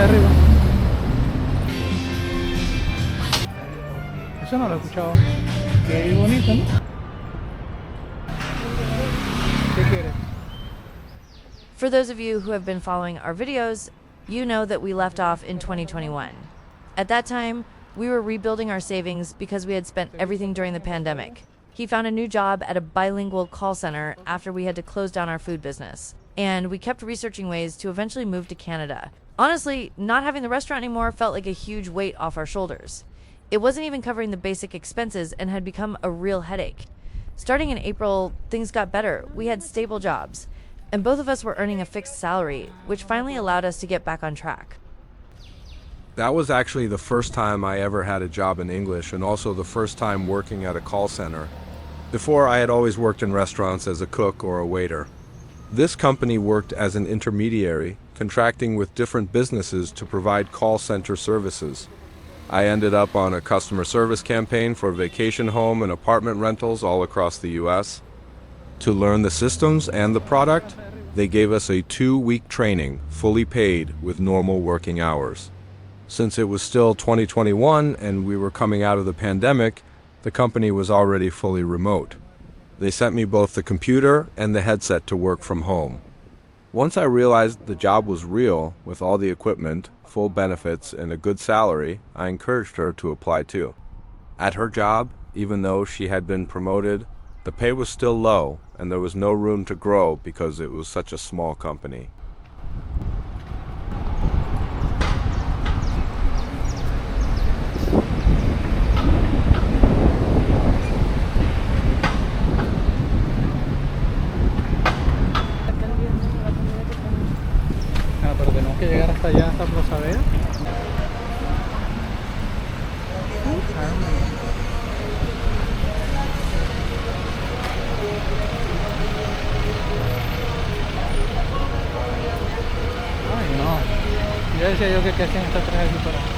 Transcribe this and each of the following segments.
arriba. Eso no lo he escuchado. Qué bonito, ¿no? ¿Qué quieres? For those of you who have been following our videos, you know that we left off in 2021. At that time, we were rebuilding our savings because we had spent everything during the pandemic. He found a new job at a bilingual call center after we had to close down our food business. And we kept researching ways to eventually move to Canada. Honestly, not having the restaurant anymore felt like a huge weight off our shoulders. It wasn't even covering the basic expenses and had become a real headache. Starting in April, things got better. We had stable jobs, and both of us were earning a fixed salary, which finally allowed us to get back on track. That was actually the first time I ever had a job in English, and also the first time working at a call center. Before, I had always worked in restaurants as a cook or a waiter. This company worked as an intermediary, contracting with different businesses to provide call center services. I ended up on a customer service campaign for vacation home and apartment rentals all across the US. To learn the systems and the product, they gave us a 2-week training, fully paid, with normal working hours. Since it was still 2021 and we were coming out of the pandemic, the company was already fully remote. They sent me both the computer and the headset to work from home. Once I realized the job was real, with all the equipment, full benefits, and a good salary, I encouraged her to apply too. At her job, even though she had been promoted, the pay was still low and there was no room to grow because it was such a small company. Pero tenemos que llegar hasta allá, hasta Plaza Vea. Ay, no. Yo decía yo que hacían estas tres aquí paradas.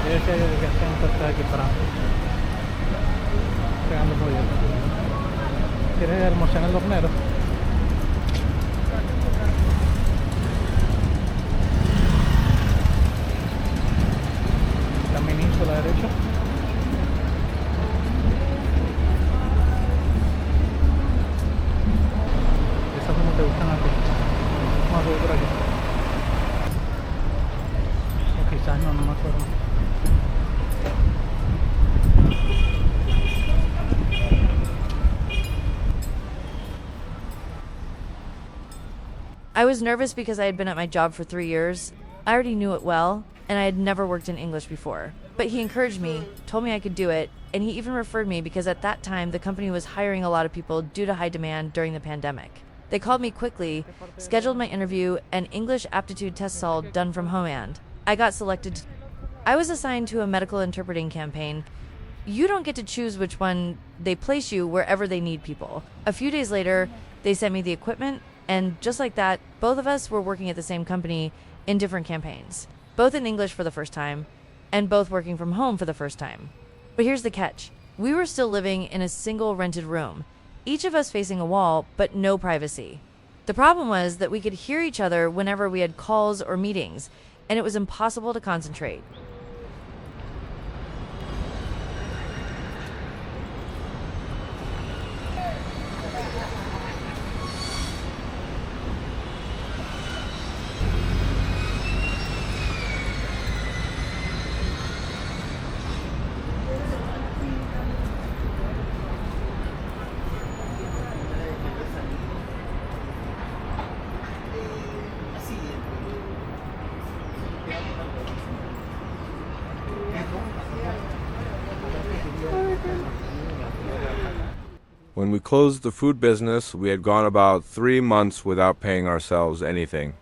Yo decía yo que hacían estas tres aquí paradas. Pegando pollo. ¿Quieres almorzar el hornero? Caminito a la derecha. Esas como te gustan a ti. Vamos a subir por aquí. O quizás no, no me acuerdo. I was nervous because I had been at my job for 3 years. I already knew it well, and I had never worked in English before. But he encouraged me, told me I could do it, and he even referred me because at that time the company was hiring a lot of people due to high demand during the pandemic. They called me quickly, scheduled my interview, and English aptitude tests all done from home. I got selected. I was assigned to a medical interpreting campaign. You don't get to choose which one. They place you wherever they need people. A few days later, they sent me the equipment, and just like that, both of us were working at the same company in different campaigns, both in English for the first time, and both working from home for the first time. But here's the catch. We were still living in a single rented room, each of us facing a wall, but no privacy. The problem was that we could hear each other whenever we had calls or meetings, and it was impossible to concentrate. When we closed the food business, we had gone about 3 months without paying ourselves anything.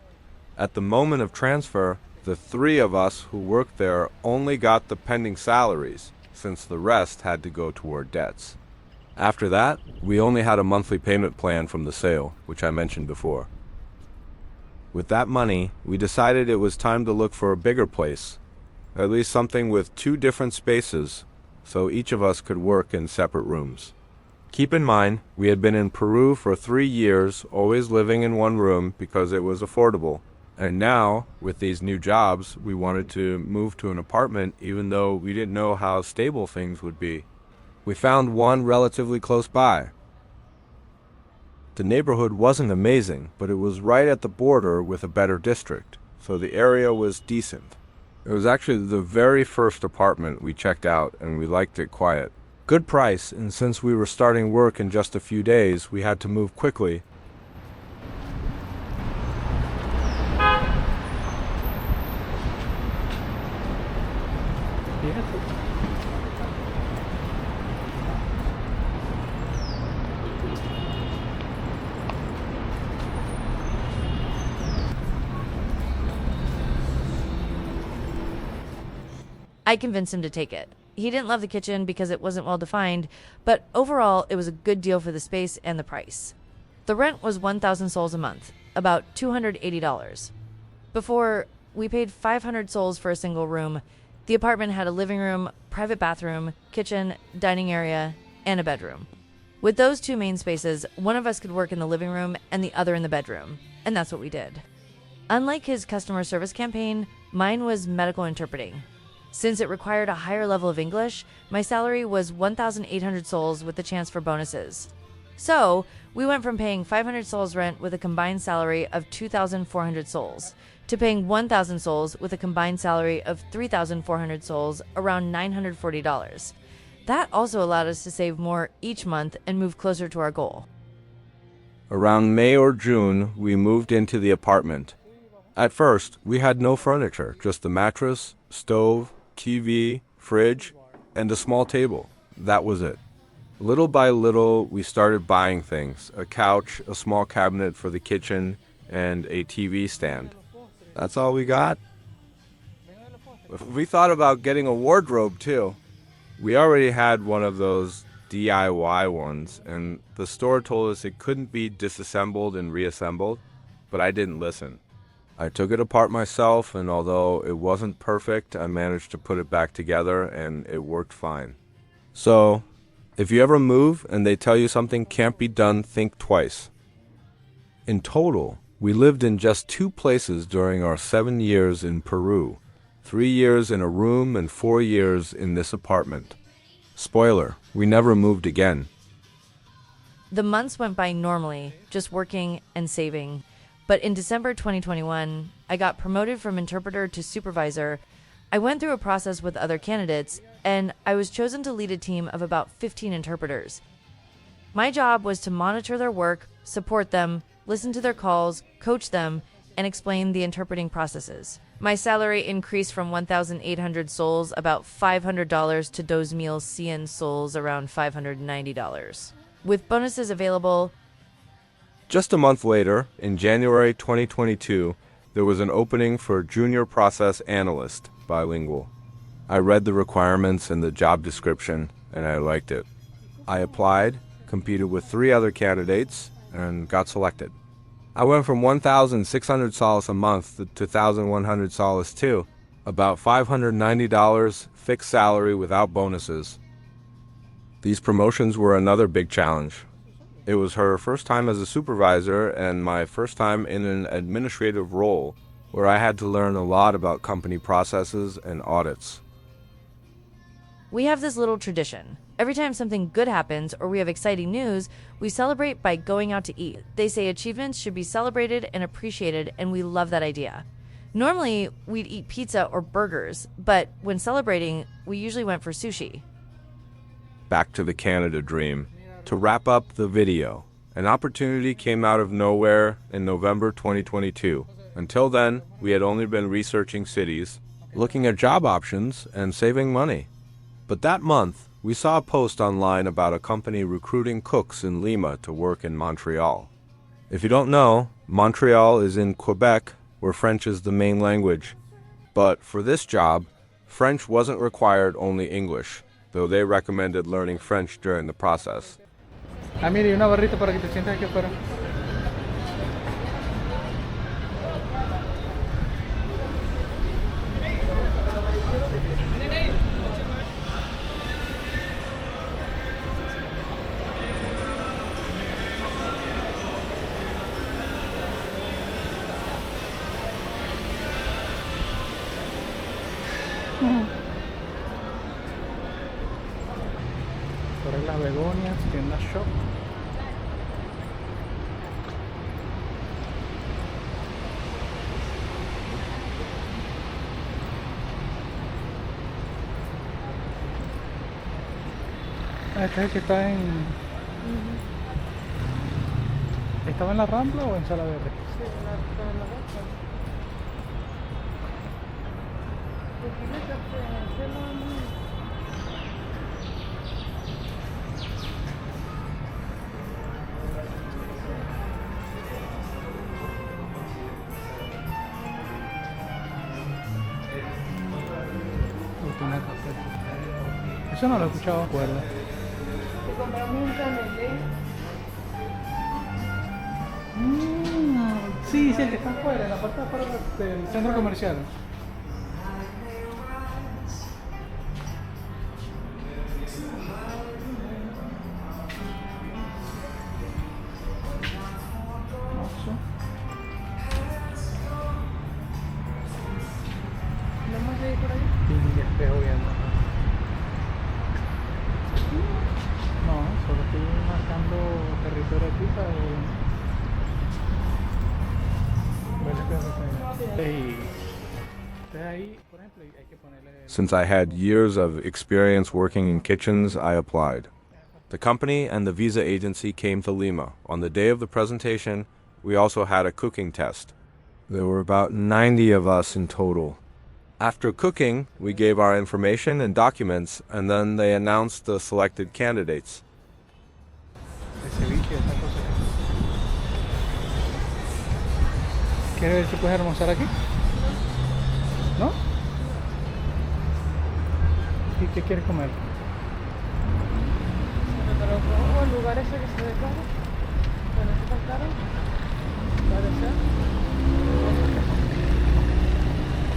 At the moment of transfer, the 3 of us who worked there only got the pending salaries, since the rest had to go toward debts. After that, we only had a monthly payment plan from the sale, which I mentioned before. With that money, we decided it was time to look for a bigger place, at least something with 2 different spaces, so each of us could work in separate rooms. Keep in mind, we had been in Peru for 3 years, always living in one room because it was affordable. And now, with these new jobs, we wanted to move to an apartment even though we didn't know how stable things would be. We found one relatively close by. The neighborhood wasn't amazing, but it was right at the border with a better district, so the area was decent. It was actually the very first apartment we checked out, and we liked it quiet. Good price, and since we were starting work in just a few days, we had to move quickly. Fíjate. I convinced him to take it. He didn't love the kitchen because it wasn't well defined, but overall it was a good deal for the space and the price. The rent was 1,000 sols a month, about $280. Before, we paid 500 sols for a single room. The apartment had a living room, private bathroom, kitchen, dining area, and a bedroom. With those two main spaces, one of us could work in the living room and the other in the bedroom, and that's what we did. Unlike his customer service campaign, mine was medical interpreting. Since it required a higher level of English, my salary was 1,800 sols with the chance for bonuses. So, we went from paying 500 sols rent with a combined salary of 2,400 sols to paying 1,000 sols with a combined salary of 3,400 sols, around $940. That also allowed us to save more each month and move closer to our goal. Around May or June, we moved into the apartment. At first, we had no furniture, just a mattress, stove, TV, fridge, and a small table. That was it. Little by little, we started buying things: a couch, a small cabinet for the kitchen, and a TV stand. That's all we got. We thought about getting a wardrobe too. We already had one of those DIY ones, and the store told us it couldn't be disassembled and reassembled, but I didn't listen. I took it apart myself, and although it wasn't perfect, I managed to put it back together, and it worked fine. So, if you ever move and they tell you something can't be done, think twice. In total, we lived in just 2 places during our 7 years in Peru, 3 years in a room and 4 years in this apartment. Spoiler, we never moved again. The months went by normally, just working and saving. But in December 2021, I got promoted from interpreter to supervisor. I went through a process with other candidates, and I was chosen to lead a team of about 15 interpreters. My job was to monitor their work, support them, listen to their calls, coach them, and explain the interpreting processes. My salary increased from 1,800 sols, about $500, to 2,100 sols, around $590. With bonuses available. Just a month later, in January 2022, there was an opening for Junior Process Analyst, bilingual. I read the requirements and the job description, and I liked it. I applied, competed with 3 other candidates, and got selected. I went from 1,600 soles a month to 2,100 soles too, about $590 fixed salary without bonuses. These promotions were another big challenge. It was her first time as a supervisor and my first time in an administrative role where I had to learn a lot about company processes and audits. We have this little tradition. Every time something good happens or we have exciting news, we celebrate by going out to eat. They say achievements should be celebrated and appreciated, and we love that idea. Normally, we'd eat pizza or burgers, but when celebrating, we usually went for sushi. Back to the Canada dream. To wrap up the video, an opportunity came out of nowhere in November 2022. Until then, we had only been researching cities, looking at job options, and saving money. But that month, we saw a post online about a company recruiting cooks in Lima to work in Montreal. If you don't know, Montreal is in Quebec, where French is the main language. But for this job, French wasn't required, only English, though they recommended learning French during the process. Ah, mire, y una barrita para que te sientas aquí afuera. Por ahí las begonias, tienda shop. Ah, este es el que está en... ¿Estaba en la Rambla o en Sala Verde? Sí, en la boca. Porque me capté en el cielo, Rutina café. Eso no lo he escuchado, acuerdo. y compramos un canelé. Sí, sí, el que está afuera, en la parte de afuera del centro comercial. No sé. ¿No más de ir por ahí? Y espejo viendo. No, solo estoy marcando territorio aquí para ver el espejo que está ahí. Entonces ahí, por ejemplo, hay que ponerle... Since I had years of experience working in kitchens, I applied. The company and the visa agency came to Lima. On the day of the presentation, we also had a cooking test. There were about 90 of us in total. After cooking, we gave our information and documents, and then they announced the selected candidates. El ceviche, esa cosa. ¿Quieres ver si puedes almorzar aquí? ¿No? ¿Y qué quieres comer? Pero como el lugar ese que se ve caro. Bueno, ¿qué tan caro? Parece.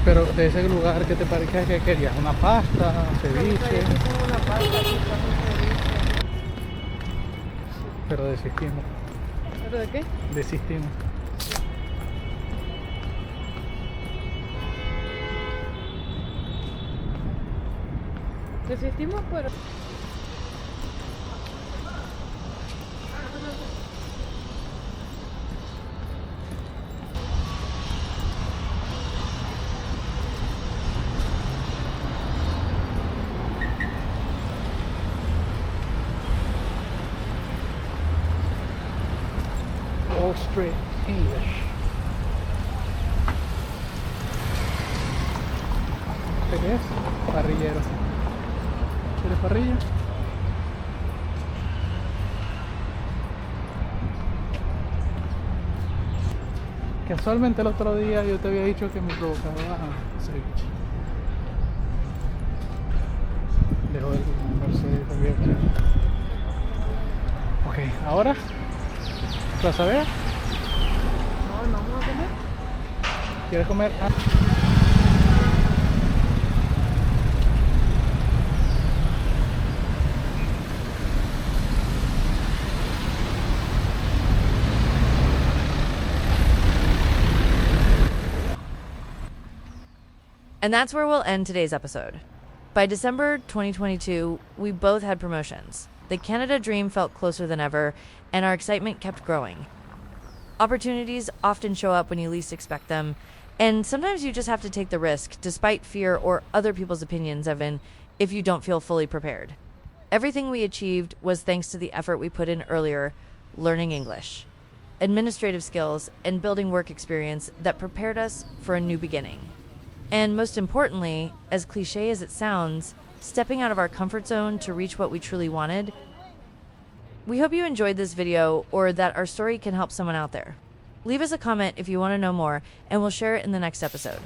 Pero de ese lugar, ¿qué te parece que querías? ¿Una pasta? ¿Ceviche? Una pasta, quizás un ceviche. Pero desistimos. ¿Pero de qué? Desistimos. Desistimos, pero... Wall Street English. ¿Qué es? Parrillero. ¿Quieres parrilla? Casualmente el otro día yo te había dicho que me provocaba ceviche. Dejo el Mercedes abierto. Ok, ahora ¿Plaza Vea? No, no vamos a comer. ¿Quieres comer? And that's where we'll end today's episode. By December 2022, we both had promotions. The Canada dream felt closer than ever, and our excitement kept growing. Opportunities often show up when you least expect them, and sometimes you just have to take the risk, despite fear or other people's opinions, even if you don't feel fully prepared. Everything we achieved was thanks to the effort we put in earlier, learning English, administrative skills, and building work experience that prepared us for a new beginning. And most importantly, as cliche as it sounds, stepping out of our comfort zone to reach what we truly wanted. We hope you enjoyed this video or that our story can help someone out there. Leave us a comment if you want to know more, and we'll share it in the next episode.